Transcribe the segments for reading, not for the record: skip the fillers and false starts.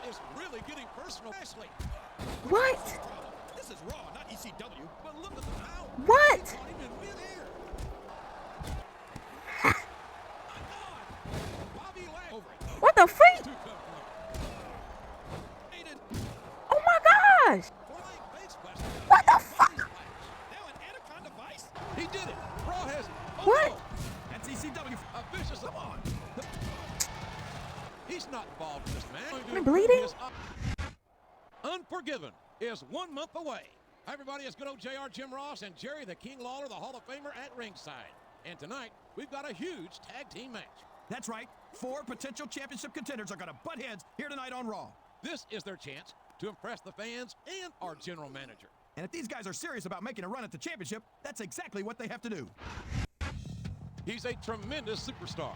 is really getting personal. Lashley. What? This is Raw, not ECW, but look at the power. What? It's not even midair. My God. Bobby Lashley. What the freak? Oh my gosh! What the fuck? Now an anaconda vice. He did it. Raw has it. Oh, What? no. That's ECW. A vicious. Come on. He's not involved in this match. I'm bleeding? Unforgiven is 1 month away. Hi, everybody. It's good old JR Jim Ross and Jerry the King Lawler, the Hall of Famer, at ringside. And tonight, we've got a huge tag team match. That's right. 4 potential championship contenders are going to butt heads here tonight on Raw. This is their chance to impress the fans and our general manager. And if these guys are serious about making a run at the championship, that's exactly what they have to do. He's a tremendous superstar,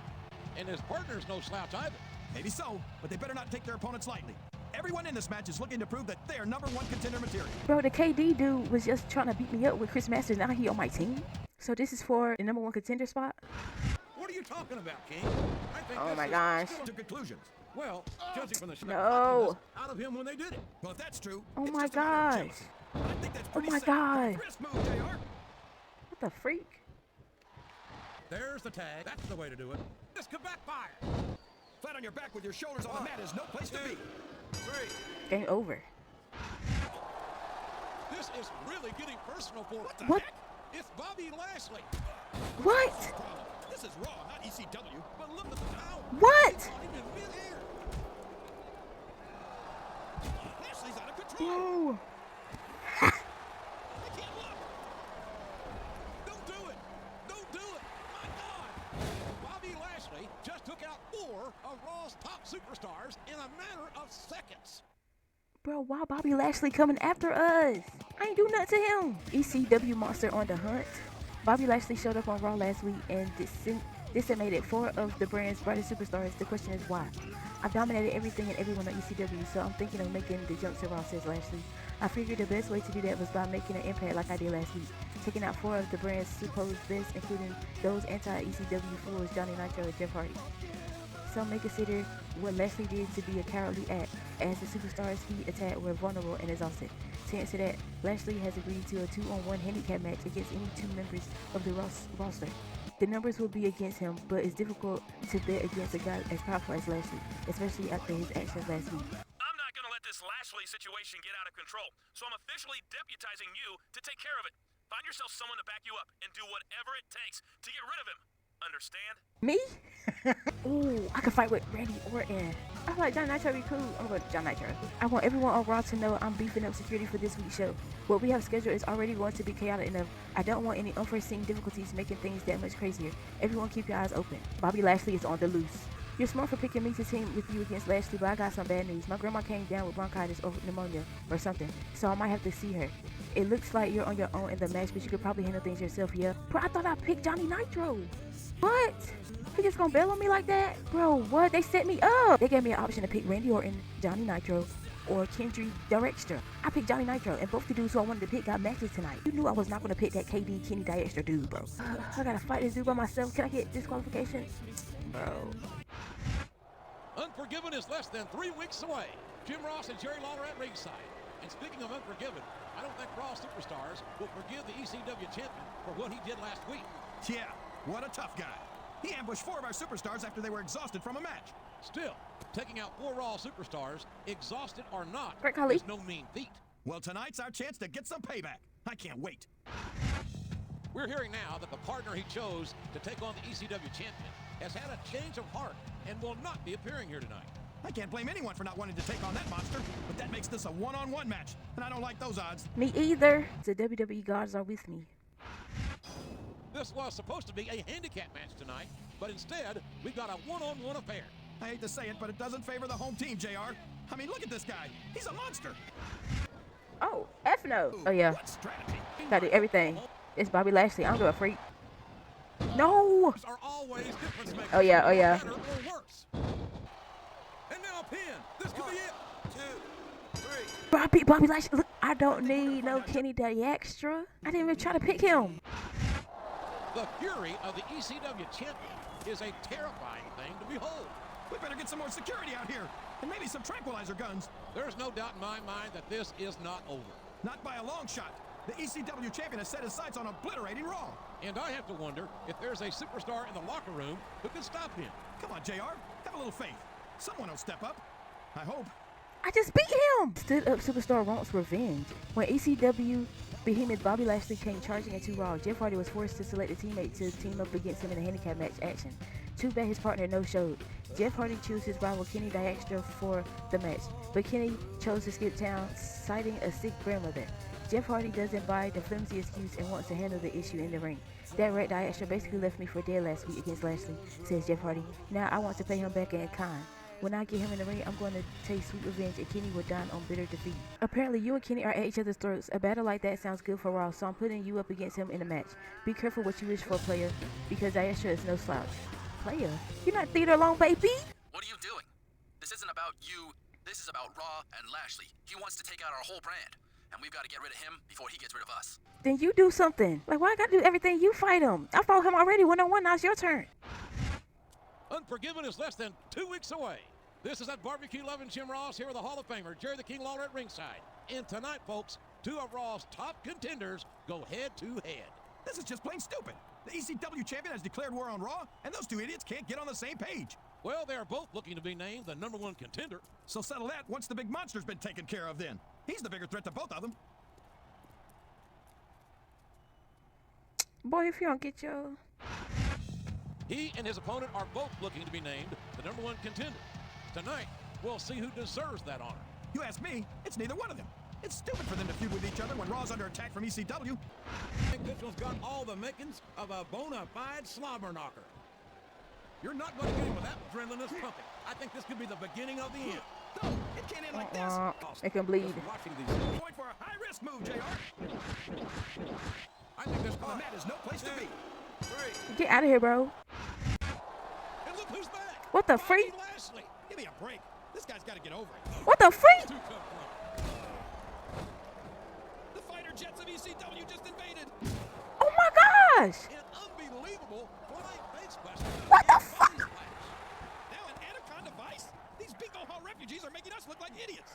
and his partner's no slouch either. Maybe so, but they better not take their opponents lightly. Everyone in this match is looking to prove that they are #1 contender material. Bro, the KD dude was just trying to beat me up with Chris Masters. Now he on my team. So this is for the #1 contender spot? What are you talking about, King? I think Oh this my is gosh. still To conclusions. Well, judging from the No. out of him when they did it. Well, if that's true, Oh it's my just a matter of gosh. jealousy. I think that's Oh pretty my safe. God. Wrist move, JR. What the freak? There's the tag. That's the way to do it. This could backfire. Flat on your back with your shoulders on the mat is no place to be. 3. Game over. This is really getting personal for What? It's Bobby Lashley. What? This is Raw, not ECW, but look at the power. What? It's not even midair. Lashley's out of control. Bro. I can't look. Don't do it. Don't do it. My God. Bobby Lashley just took out 4 of Raw's top superstars in a matter of seconds. Bro, why Bobby Lashley coming after us? I ain't do nothing to him. ECW monster on the hunt. Bobby Lashley showed up on Raw last week and decimated 4 of the brand's brightest superstars. The question is why? I've dominated everything and everyone on ECW, so I'm thinking of making the jump to Raw, says Lashley. I figured the best way to do that was by making an impact like I did last week, taking out 4 of the brand's supposed best, including those anti-ECW fools, Johnny Nitro and Jeff Hardy. Some may consider what Lashley did to be a cowardly act, as the superstars he attacked were vulnerable and exhausted. To answer that, Lashley has agreed to a 2-on-1 handicap match against any 2 members of the roster. The numbers will be against him, but it's difficult to bet against a guy as powerful as Lashley, especially after his actions last week. I'm not going to let this Lashley situation get out of control, so I'm officially deputizing you to take care of it. Find yourself someone to back you up and do whatever it takes to get rid of him. Understand? Me? Ooh, I can fight with Randy Orton. I feel like John Nitro would be cool. I'm going to John Nitro. I want everyone on Raw to know I'm beefing up security for this week's show. What we have scheduled is already going to be chaotic enough. I don't want any unforeseen difficulties making things that much crazier. Everyone keep your eyes open. Bobby Lashley is on the loose. You're smart for picking me to team with you against Lashley, but I got some bad news. My grandma came down with bronchitis or pneumonia or something, so I might have to see her. It looks like you're on your own in the match, but you could probably handle things yourself, yeah? Bro, I thought I picked Johnny Nitro. What? He just gonna bail on me like that? Bro, what? They set me up. They gave me an option to pick Randy Orton, Johnny Nitro, or Dykstra. I picked Johnny Nitro, and both the dudes who I wanted to pick got matches tonight. You knew I was not gonna pick that KD Kenny Dykstra dude, bro. I gotta fight this dude by myself. Can I get disqualification? Bro. Unforgiven is less than 3 weeks away. Jim Ross and Jerry Lawler at ringside. And speaking of Unforgiven, I don't think Raw superstars will forgive the ECW champion for what he did last week. Yeah, what a tough guy. He ambushed 4 of our superstars after they were exhausted from a match. Still, taking out 4 Raw superstars, exhausted or not, Great Khali. is no mean feat. Well, tonight's our chance to get some payback. I can't wait. We're hearing now that the partner he chose to take on the ECW champion has had a change of heart and will not be appearing here tonight. I can't blame anyone for not wanting to take on that monster, but that makes this a one-on-one match, and I don't like those odds. Me either. The WWE gods are with me. This was supposed to be a handicap match tonight, but instead, we got a one-on-one affair. I hate to say it, but it doesn't favor the home team, JR. I mean, look at this guy. He's a monster. Oh, F no. Oh, yeah. What strategy? Gotta do everything. It's Bobby Lashley. I don't give a freak. No. Are always difference makers. Oh, yeah. Oh, yeah. Better or worse. And now a pin. This could be it. 2, 3. Bobby Lashley. Look, I don't need no Kenny Dykstra. I didn't even try to pick him. The fury of the ECW champion is a terrifying thing to behold. We better get some more security out here, and maybe some tranquilizer guns. There's no doubt in my mind that this is not over. Not by a long shot. The ECW champion has set his sights on obliterating Raw. And I have to wonder if there's a superstar in the locker room who can stop him. Come on, JR. Have a little faith. Someone will step up. I hope. I just beat him! Stood up superstar wants revenge. When ECW behemoth Bobby Lashley came charging into Raw, Jeff Hardy was forced to select a teammate to team up against him in a handicap match action. Too bad his partner no-showed. Jeff Hardy chose his rival Kenny Dykstra for the match, but Kenny chose to skip town, citing a sick grandmother. Jeff Hardy doesn't buy the flimsy excuse and wants to handle the issue in the ring. That rat Dykstra basically left me for dead last week against Lashley, says Jeff Hardy. Now I want to pay him back in kind. When I get him in the ring, I'm going to take sweet revenge and Kenny will die on bitter defeat. Apparently, you and Kenny are at each other's throats. A battle like that sounds good for Raw, so I'm putting you up against him in a match. Be careful what you wish for, player, because Dykstra is no slouch. Player? You're not theater alone, baby! What are you doing? This isn't about you. This is about Raw and Lashley. He wants to take out our whole brand, and we've got to get rid of him before he gets rid of us. Then you do something. Like, why I gotta do everything? You fight him. I fought him already one-on-one. Now it's your turn. Unforgiven is less than 2 weeks away. This is at Barbecue Loving Jim Ross here with the Hall of Famer Jerry the King Lawler at ringside. And tonight, folks, two of Raw's top contenders go head-to-head. This is just plain stupid. The ECW champion has declared war on Raw, and those two idiots can't get on the same page. Well, they are both looking to be named the #1 contender. So settle that once the big monster's been taken care of then. He's the bigger threat to both of them. Boy, if you don't get your... He and his opponent are both looking to be named the #1 contender. Tonight, we'll see who deserves that honor. You ask me, it's neither one of them. It's stupid for them to feud with each other when Raw's under attack from ECW. I think this one's got all the makings of a bona fide slobber knocker. You're not going to get him with that adrenaline is pumping. I think this could be the beginning of the end. No, it can't end like this. It can bleed. Watching these. Point for a high-risk move, JR. I think this On the mat is no place to be. 3. Get out of here, bro. And look who's back. What the Bobby freak? Lashley. Give me a break. This guy's got to get over it. What the freak? Two come from. The fighter jets of ECW just invaded. Oh my gosh! An unbelievable flying face buster. What the fuck? Now an anaconda vice? These bingo hall refugees are making us look like idiots.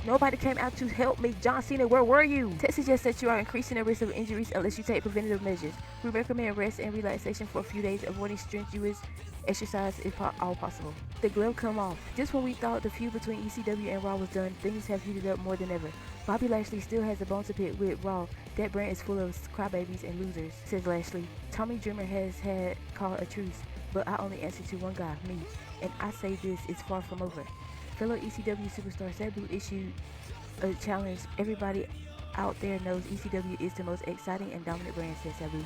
Nobody came out to help me. John Cena, where were you? Text suggests that you are increasing the risk of injuries unless you take preventative measures. We recommend rest and relaxation for a few days, avoiding strenuous exercise if all possible. The glove come off. Just when we thought the feud between ECW and Raw was done, things have heated up more than ever. Bobby Lashley still has a bone to pick with Raw. That brand is full of crybabies and losers, says Lashley. Tommy Dreamer has had called a truce, but I only answer to one guy, me. And I say this is far from over. Fellow ECW superstar Sabu issued a challenge. Everybody out there knows ECW is the most exciting and dominant brand, says Sabu.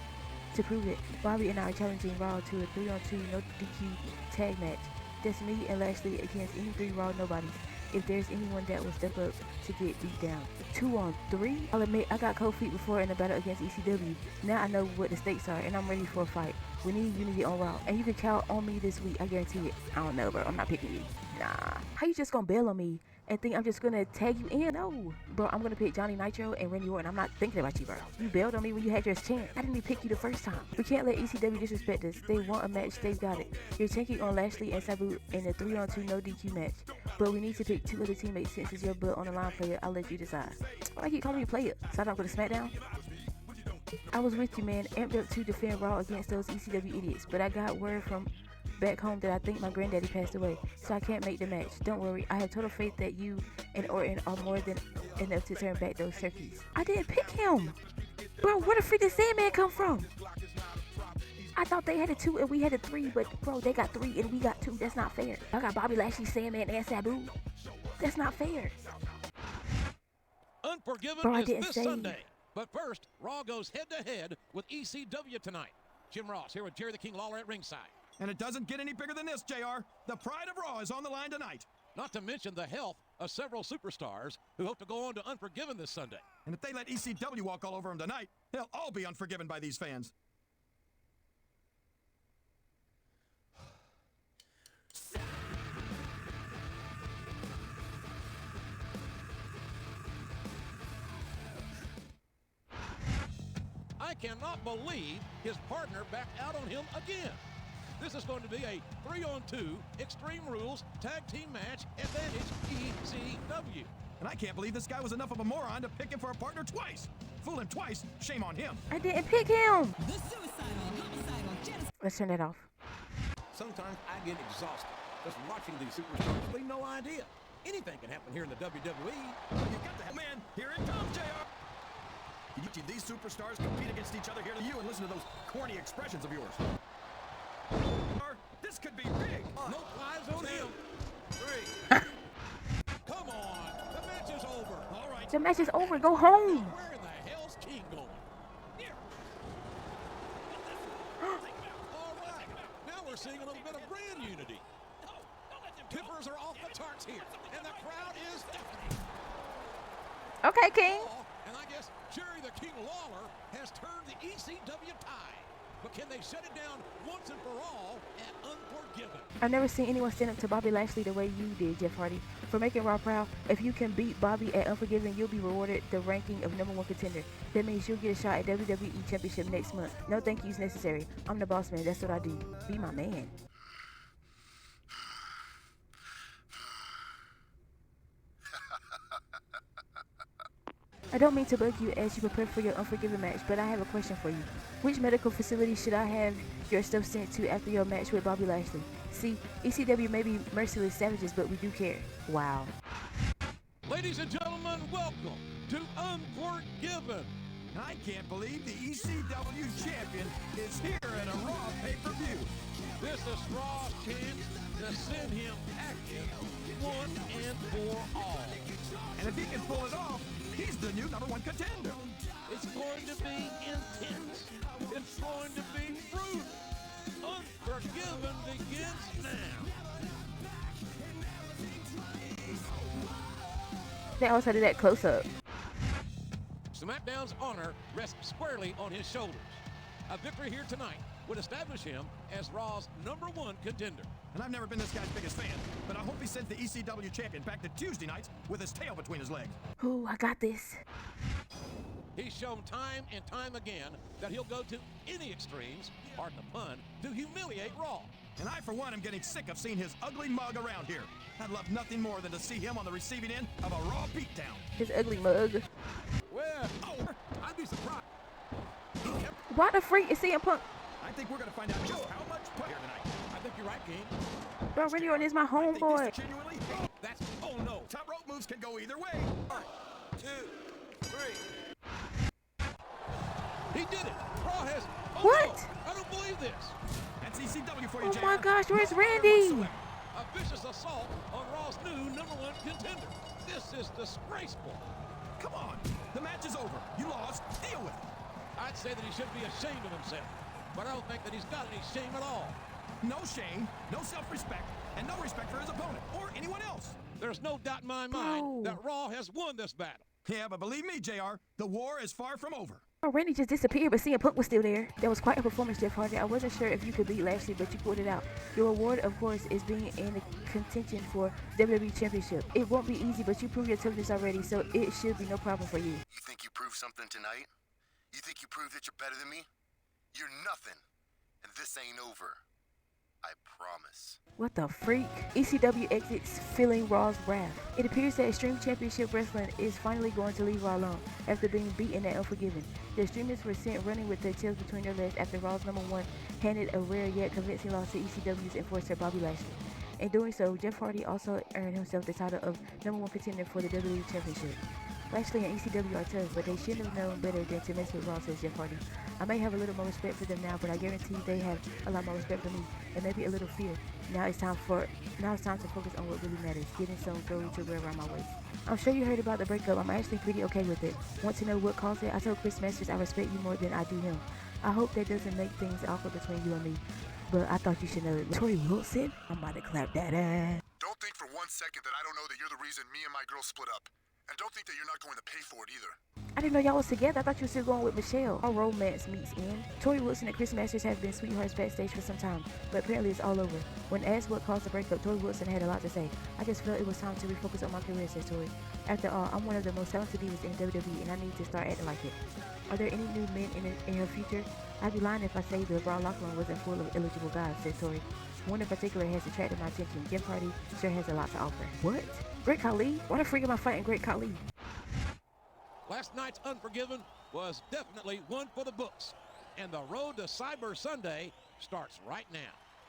To prove it, Bobby and I are challenging Raw to a 3-on-2 no DQ tag match. That's me and Lashley against any 3 Raw nobodies. If there's anyone that will step up to get beat down. 2-on-3? I'll admit I got cold feet before in a battle against ECW. Now I know what the stakes are and I'm ready for a fight. We need unity on Raw, and you can count on me this week, I guarantee it. I don't know, bro. I'm not picking you. Nah. How you just gonna bail on me and think I'm just gonna tag you in? No. Bro, I'm gonna pick Johnny Nitro and Randy Orton. I'm not thinking about you, bro. You bailed on me when you had your chance. I didn't even pick you the first time. We can't let ECW disrespect us. They want a match, they've got it. You're tanking on Lashley and Sabu in a 3-on-2 no DQ match. But we need to pick 2 other teammates since it's your butt on the line, player. I'll let you decide. Why keep calling me player? Start off with a Smackdown? I was with you, man. Amped up to defend Raw against those ECW idiots. But I got word from back home that I think my granddaddy passed away, so I can't make the match. Don't worry, I have total faith that you and Orton are more than enough to turn back those turkeys. I didn't pick him! Bro, where the freak did Sandman come from? I thought they had a 2 and we had a 3, but bro, they got 3 and we got 2. That's not fair. I got Bobby Lashley, Sandman, and Sabu. That's not fair. Unforgiven Bro, I is didn't this say. Sunday. But first, Raw goes head-to-head with ECW tonight. Jim Ross here with Jerry the King Lawler at ringside. And it doesn't get any bigger than this, JR. The pride of Raw is on the line tonight. Not to mention the health of several superstars who hope to go on to Unforgiven this Sunday. And if they let ECW walk all over them tonight, they'll all be unforgiven by these fans. I cannot believe his partner backed out on him again. This is going to be a 3-on-2 Extreme Rules Tag Team Match Advantage ECW. And I can't believe this guy was enough of a moron to pick him for a partner twice. Fool him twice, shame on him. I didn't pick him. The suicidal, homicidal, genocide. Let's turn that off. Sometimes I get exhausted just watching these superstars play no idea. Anything can happen here in the WWE. You got the hell, man. Here it comes, JR. These superstars compete against each other here to you and listen to those corny expressions of yours. This could be big. No flies on him. 3. Come on. The match is over. All right. The match is over. Go home. Where in the hell's King going? Here. All right. Now we're seeing a little bit of brand unity. Tippers are off the charts here, and the crowd is deafening. Okay, King. And I guess Jerry the King Lawler has turned the ECW tide. But can they shut it down once and for all at Unforgiven? I've never seen anyone stand up to Bobby Lashley the way you did, Jeff Hardy. For making Raw proud, if you can beat Bobby at Unforgiven, you'll be rewarded the ranking of #1 contender. That means you'll get a shot at WWE Championship next month. No thank yous necessary. I'm the boss man. That's what I do. Be my man. I don't mean to bug you as you prepare for your Unforgiven match, but I have a question for you. Which medical facility should I have your stuff sent to after your match with Bobby Lashley? See, ECW may be merciless savages, but we do care. Wow. Ladies and gentlemen, welcome to Unforgiven. I can't believe the ECW champion is here at a Raw pay-per-view. This is Raw's chance to send him packing once and for all. And if he can pull it off, he's the new #1 contender. It's going to be intense. It's going to be brutal. Unforgiven begins now. They also did that close up. SmackDown's honor rests squarely on his shoulders. A victory here tonight would establish him as Raw's #1 contender. And I've never been this guy's biggest fan, but I hope he sends the ECW champion back to Tuesday nights with his tail between his legs. Ooh, I got this. He's shown time and time again that he'll go to any extremes, pardon the pun, to humiliate Raw. And I, for one, am getting sick of seeing his ugly mug around here. I'd love nothing more than to see him on the receiving end of a Raw beatdown. His ugly mug. Well, I'd be surprised. Why the freak is CM Punk? I think we're going to find out just how much play here tonight. I think you're right, King. Bro, Randy Orton is my I think homeboy. this genuinely... That's, oh no. Top rope moves can go either way. 1, 2, 3. He did it. Raw has. Oh What? No, I don't believe this. That's ECW for you, Oh JR. my gosh, where's Randy? A vicious assault on Raw's new #1 contender. This is disgraceful. Come on. The match is over. You lost. Deal with it. I'd say that he should be ashamed of himself, but I don't think that he's got any shame at all. No shame, no self-respect, and no respect for his opponent or anyone else. There's no doubt in my Bro. mind that Raw has won this battle. Yeah, but believe me, JR, the war is far from over. Oh, Randy just disappeared, but CM Punk was still there. That was quite a performance, Jeff Hardy. I wasn't sure if you could beat Lashley, but you pulled it out. Your reward, of course, is being in the contention for WWE Championship. It won't be easy, but you proved your toughness already, so it should be no problem for you. You think you proved something tonight? You think you proved that you're better than me? You're nothing. And this ain't over. I promise. What the freak? ECW exits feeling Raw's wrath. It appears that Extreme Championship Wrestling is finally going to leave Raw alone after being beaten at Unforgiven. The Extremists were sent running with their tails between their legs after Raw's #1 handed a rare yet convincing loss to ECW's enforcer Bobby Lashley. In doing so, Jeff Hardy also earned himself the title of #1 contender for the WWE Championship. Lashley and ECW are tough, but they shouldn't have known better than to mess with Raw, says Jeff Hardy. I may have a little more respect for them now, but I guarantee they have a lot more respect for me, and maybe a little fear. Now it's time to focus on what really matters, getting some gold to wear around my waist. I'm sure you heard about the breakup. I'm actually pretty okay with it. Want to know what caused it? I told Chris Masters I respect you more than I do him. I hope that doesn't make things awkward between you and me, but I thought you should know it. Tori Wilson, I'm about to clap that ass. Don't think for 1 second that I don't know that you're the reason me and my girl split up. And don't think that you're not going to pay for it either. I didn't know y'all was together. I thought you were still going with Michelle. Our romance meets end. Tori Wilson and Chris Masters have been sweethearts backstage for some time, but apparently it's all over. When asked what caused the breakup, Tori Wilson had a lot to say. I just felt it was time to refocus on my career, says Tori. After all, I'm one of the most talented divas in WWE, and I need to start acting like it. Are there any new men in her future? I'd be lying if I say the Raw locker room wasn't full of eligible guys, says Tori. One in particular has attracted my attention. Jeff Hardy sure has a lot to offer. What? Great Khali? Why the freak am I fighting Great Khali? Last night's Unforgiven was definitely one for the books. And the road to Cyber Sunday starts right now.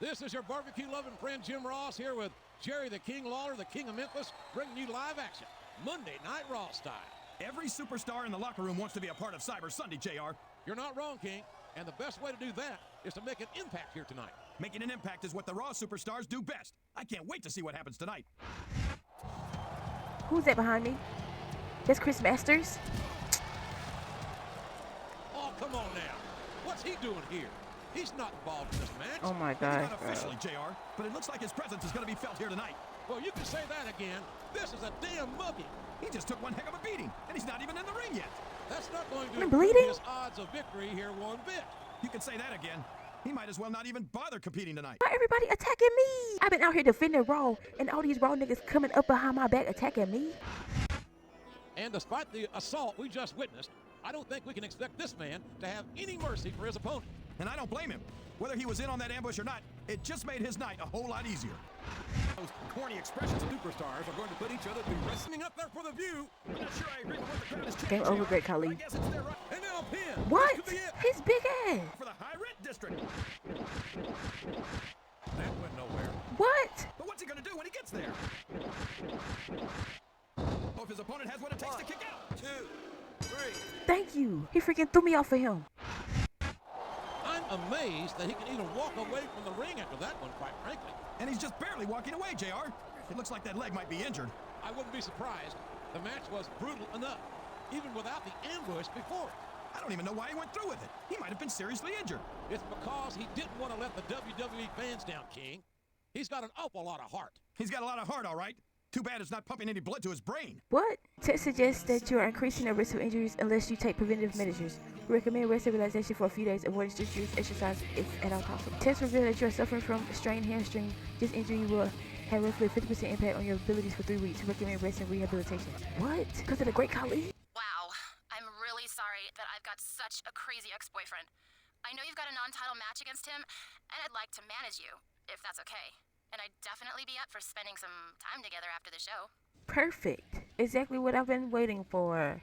This is your barbecue-loving friend Jim Ross here with Jerry the King Lawler, the King of Memphis, bringing you live action. Monday Night Raw style. Every superstar in the locker room wants to be a part of Cyber Sunday, JR. You're not wrong, King. And the best way to do that is to make an impact here tonight. Making an impact is what the Raw superstars do best. I can't wait to see what happens tonight. Who's that behind me? That's Chris Masters? Oh, come on now. What's he doing here? He's not involved in this match. Oh my Maybe gosh. not officially, JR, but it looks like his presence is going to be felt here tonight. Well, you can say that again. This is a damn mugging. He just took one heck of a beating, and he's not even in the ring yet. That's not going to I'm improve bleeding? his odds of victory here one bit. You can say that again. He might as well not even bother competing tonight. Why everybody attacking me? I've been out here defending Raw, and all these Raw niggas coming up behind my back attacking me. And despite the assault we just witnessed, I don't think we can expect this man to have any mercy for his opponent. And I don't blame him. Whether he was in on that ambush or not, it just made his night a whole lot easier. Those corny expressions of superstars are going to put each other through wrestling up there for the view. I'm not sure I agree with what the crowd is Game over, Great Khali. I guess it's their right And now pin. What? This could be it. His big ass. for the high rent district. That went nowhere. What? But what's he going to do when he gets there? Oh, if his opponent has what it takes to kick out. 2, 3. Thank you. He freaking threw me off of him. I'm amazed that he can even walk away from the ring after that one, quite frankly. And he's just barely walking away, JR. It looks like that leg might be injured. I wouldn't be surprised. The match was brutal enough, even without the ambush before it. I don't even know why he went through with it. He might have been seriously injured. It's because he didn't want to let the WWE fans down, King. He's got an awful lot of heart. He's got a lot of heart, all right. Too bad it's not pumping any blood to his brain. What? Test suggests that you are increasing the risk of injuries unless you take preventative measures. We recommend rest and relaxation for a few days. Avoid strenuous exercise if at all possible. Tests reveal that you are suffering from a strained hamstring. This injury will have roughly a 50% impact on your abilities for 3 weeks. Recommend rest and rehabilitation. What? Because of the Great Khali? Wow, I'm really sorry that I've got such a crazy ex-boyfriend. I know you've got a non-title match against him, and I'd like to manage you, if that's okay. And I'd definitely be up for spending some time together after the show. Perfect. Exactly what I've been waiting for.